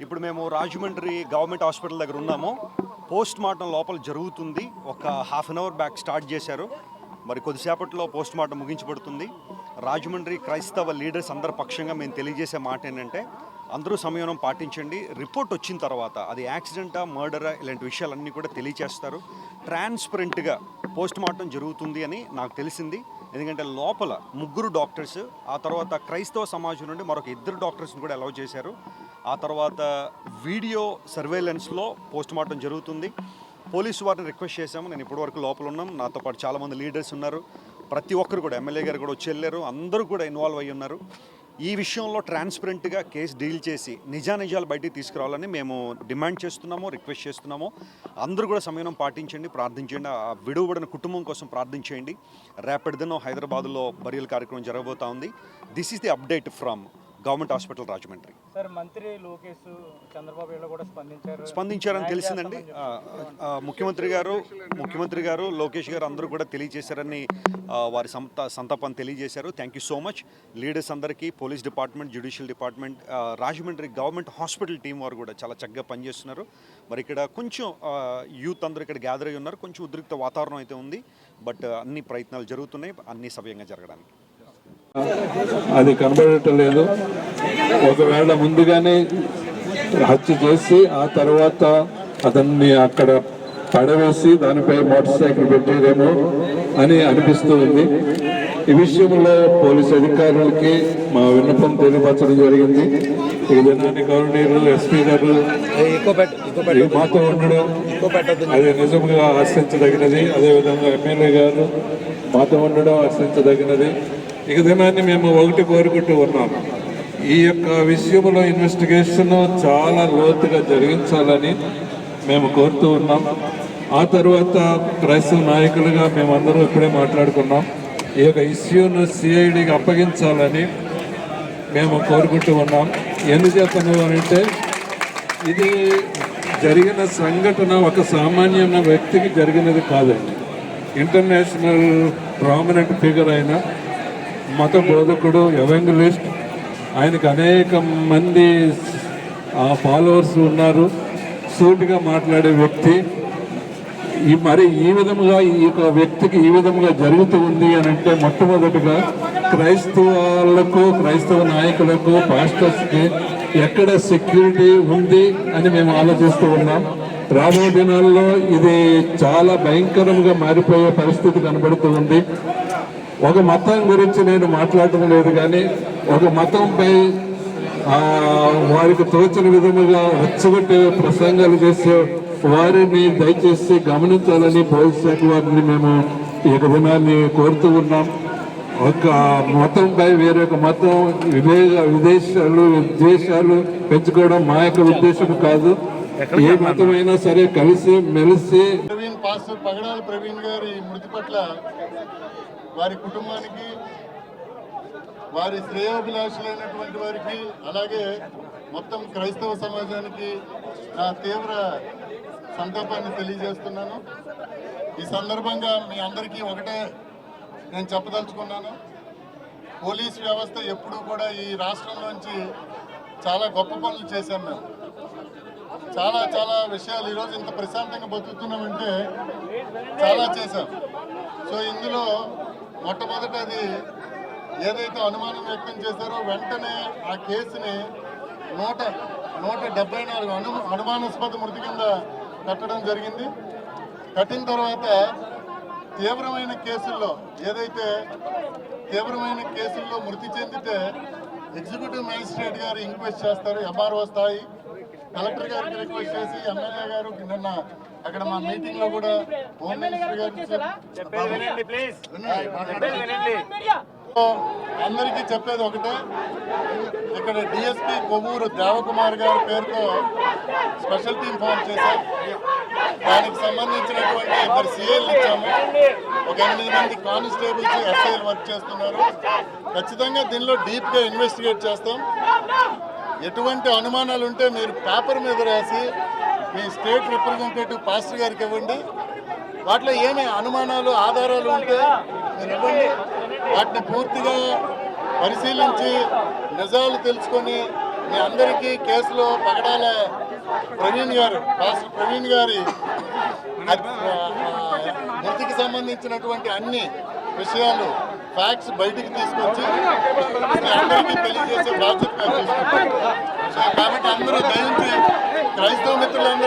ఇప్పుడు మేము Rajahmundry government hospital దగ్గర ఉన్నాము. పోస్ట్ మార్టం లోపల జరుగుతుంది. ఒక half an hour back start చేశారు. మరి కొద్దిసేపట్లో పోస్ట్ మార్టం ముగించబడుతుంది. రాజమండ్రి క్రైస్తవ లీడర్స్ అందరి పక్షంగా మేము తెలియజేసే మాట ఏంటంటే అందరూ సంయమనం పాటించండి. రిపోర్ట్ వచ్చిన తర్వాత అది యాక్సిడెంటా మర్డరా ఇలాంటి విషయాలన్నీ కూడా తెలియజేస్తారు. ట్రాన్స్పరెంట్గా పోస్ట్ మార్టం జరుగుతుంది అని నాకు తెలిసింది. ఎందుకంటే లోపల 3 డాక్టర్స్, ఆ తర్వాత క్రైస్తవ సమాజం నుండి మరొక 2 డాక్టర్స్ని కూడా అలౌ చేశారు. ఆ తర్వాత వీడియో సర్వేలెన్స్లో పోస్ట్ మార్టం జరుగుతుంది. పోలీసు వారిని రిక్వెస్ట్ చేశాము. నేను ఇప్పటివరకు లోపల ఉన్నాం. నాతో పాటు చాలామంది లీడర్స్ ఉన్నారు. ప్రతి ఒక్కరు కూడా ఎమ్మెల్యే గారు కూడా వచ్చి వెళ్ళారు. అందరూ కూడా ఇన్వాల్వ్ అయ్యి ఉన్నారు. ఈ విషయంలో ట్రాన్స్పరెంట్గా కేసు డీల్ చేసి నిజానిజాలు బయటికి తీసుకురావాలని మేము డిమాండ్ చేస్తున్నాము, రిక్వెస్ట్ చేస్తున్నాము. అందరూ కూడా సమయం పాటించండి, ప్రార్థించండి. ఆ విడువబడిన కుటుంబం కోసం ప్రార్థించేయండి. రేపటి దినం హైదరాబాద్లో బరియల్ కార్యక్రమం జరగబోతా ఉంది. This is the update from government hospital Rajahmundry. Sir, మంత్రి లోకేష్ చంద్రబాబు కూడా స్పందించారని తెలిసిందండి. ముఖ్యమంత్రి గారు లోకేష్ గారు అందరూ కూడా తెలియజేశారని వారి సంతాపాన్ని తెలియజేశారు. Thank you so much. Leaders అందరికీ, police department, judicial department, Rajahmundry government hospital team వారు కూడా చాలా చక్కగా పనిచేస్తున్నారు. మరి ఇక్కడ కొంచెం యూత్ అందరూ ఇక్కడ గ్యాదర్ అయ్యి ఉన్నారు. కొంచెం ఉద్రిక్త వాతావరణం అయితే ఉంది. బట్ అన్ని ప్రయత్నాలు జరుగుతున్నాయి, అన్ని సవ్యంగా జరగడానికి. అది కనబడటం లేదు. ఒకవేళ ముందుగానే హత్య చేసి ఆ తర్వాత అతన్ని అక్కడ పడవేసి దానిపై మోటార్ సైకిల్ పెట్టేదేమో అని అనిపిస్తూ ఉంది. ఈ విషయంలో పోలీసు అధికారులకి మా విన్నపం తెలియపరచడం జరిగింది. ఈ దినాన్ని గవర్నర్, ఎస్పీ గారు మాతో ఉండడం అది నిజంగా హర్షించదగినది. అదేవిధంగా ఎమ్మెల్యే గారు మాతో ఉండడం హర్షించదగినది. ఇక దినాన్ని మేము ఒకటి కోరుకుంటూ ఉన్నాము. ఈ యొక్క విషయంలో ఇన్వెస్టిగేషన్ చాలా లోతుగా జరిగించాలని మేము కోరుతూ ఉన్నాం. ఆ తర్వాత క్రైస్తవ నాయకులుగా మేమందరం ఇప్పుడే మాట్లాడుకున్నాం. ఈ యొక్క ఇష్యూను సిఐడికి అప్పగించాలని మేము కోరుకుంటూ ఉన్నాం. ఎందుచేతను అంటే ఇది జరిగిన సంఘటన ఒక సామాన్యమైన వ్యక్తికి జరిగినది కాదండి. ఇంటర్నేషనల్ ప్రామినెంట్ ఫిగర్ అయిన మత బోధకుడు, ఎవెంజలిస్ట్, ఆయనకు అనేక మంది ఫాలోవర్స్ ఉన్నారు. సూటిగా మాట్లాడే వ్యక్తి. మరి ఈ విధముగా ఈ యొక్క వ్యక్తికి ఈ విధముగా జరుగుతూ ఉంది అని అంటే మొట్టమొదటిగా క్రైస్తవులకు, క్రైస్తవ నాయకులకు, పాస్టర్స్కి ఎక్కడ సెక్యూరిటీ ఉంది అని మేము ఆలోచిస్తూ ఉన్నాం. రాబో దినాల్లో ఇది చాలా భయంకరంగా మారిపోయే పరిస్థితి కనబడుతూ ఉంది. ఒక మతం గురించి నేను మాట్లాడటం లేదు, కానీ ఒక మతంపై వారికి తోచిన విధముగా రెచ్చగొట్టే ప్రసంగాలు చేసే వారిని దయచేసి గమనించాలని పోలీస్ శాఖ వారిని మేము ఈ దినాన్ని కోరుతూ ఉన్నాం. ఒక మతంపై వేరొక మతం విద్వేషాలు పెంచుకోవడం మా యొక్క ఉద్దేశం కాదు. ఏ మతమైనా సరే కలిసి మెలిసి. పగడాల ప్రవీణ్ గారి మృతి పట్ల వారి కుటుంబానికి, వారి శ్రేయోభిలాషులైనటువంటి వారికి, అలాగే మొత్తం క్రైస్తవ సమాజానికి నా తీవ్ర సంతాపాన్ని తెలియజేస్తున్నాను. ఈ సందర్భంగా మీ అందరికీ ఒకటే నేను చెప్పదలుచుకున్నాను. పోలీస్ వ్యవస్థ ఎప్పుడూ కూడా ఈ రాష్ట్రంలోంచి చాలా గొప్ప పనులు చేశాం. మేము చాలా చాలా విషయాలు ఈరోజు ఇంత ప్రశాంతంగా బతుకుతున్నామంటే చాలా చేశాం. సో ఇందులో మొట్టమొదట అది ఏదైతే అనుమానం వ్యక్తం చేశారో వెంటనే ఆ కేసుని 174 అనుమానాస్పద మృతి కింద కట్టడం జరిగింది. కట్టిన తర్వాత తీవ్రమైన కేసుల్లో మృతి చెందితే ఎగ్జిక్యూటివ్ మ్యాజిస్ట్రేట్ గారు ఇంక్వెస్ట్ చేస్తారు. ఎంఆర్ఓ స్థాయి కలెక్టర్ గారికి రిక్వెస్ట్ చేసి ఎమ్మెల్యే గారు నిన్న అక్కడ మా మీటింగ్ లో కూడా హోమ్ మినిస్టర్ గారు అందరికీ చెప్పేది ఒకటే, ఇక్కడ డిఎస్పీ కొవ్వూరు దేవకుమార్ గారి పేరుతో స్పెషల్ టీం ఫామ్ చేశాం. దానికి సంబంధించినటువంటి 2 సిఐలు ఇచ్చాము. ఒక 8 మంది కానిస్టేబుల్స్, ఎస్ఐలు వర్క్ చేస్తున్నారు. ఖచ్చితంగా దీనిలో డీప్గా ఇన్వెస్టిగేట్ చేస్తాం. ఎటువంటి అనుమానాలు ఉంటే మీరు పేపర్ మీద రాసి మీ స్టేట్ రిప్రజెంటేటివ్ పాస్టర్ గారికి ఇవ్వండి. వాటిలో ఏమి అనుమానాలు, ఆధారాలు ఉంటే మీరు ఇవ్వండి. వాటిని పూర్తిగా పరిశీలించి నిజాలు తెలుసుకొని మీ అందరికీ కేసులో పగడాల ప్రవీణ్ గారు, పాస్టర్ ప్రవీణ్ గారి మృతికి సంబంధించినటువంటి అన్ని విషయాలు ఫ్యాక్ట్స్ బయటికి తీసుకొచ్చి మీ అందరికీ తెలియజేసే బాధ్యత తీసుకుంటారు. కాబట్టి అందరూ దయించి క్రైస్తవ మిత్రులందరూ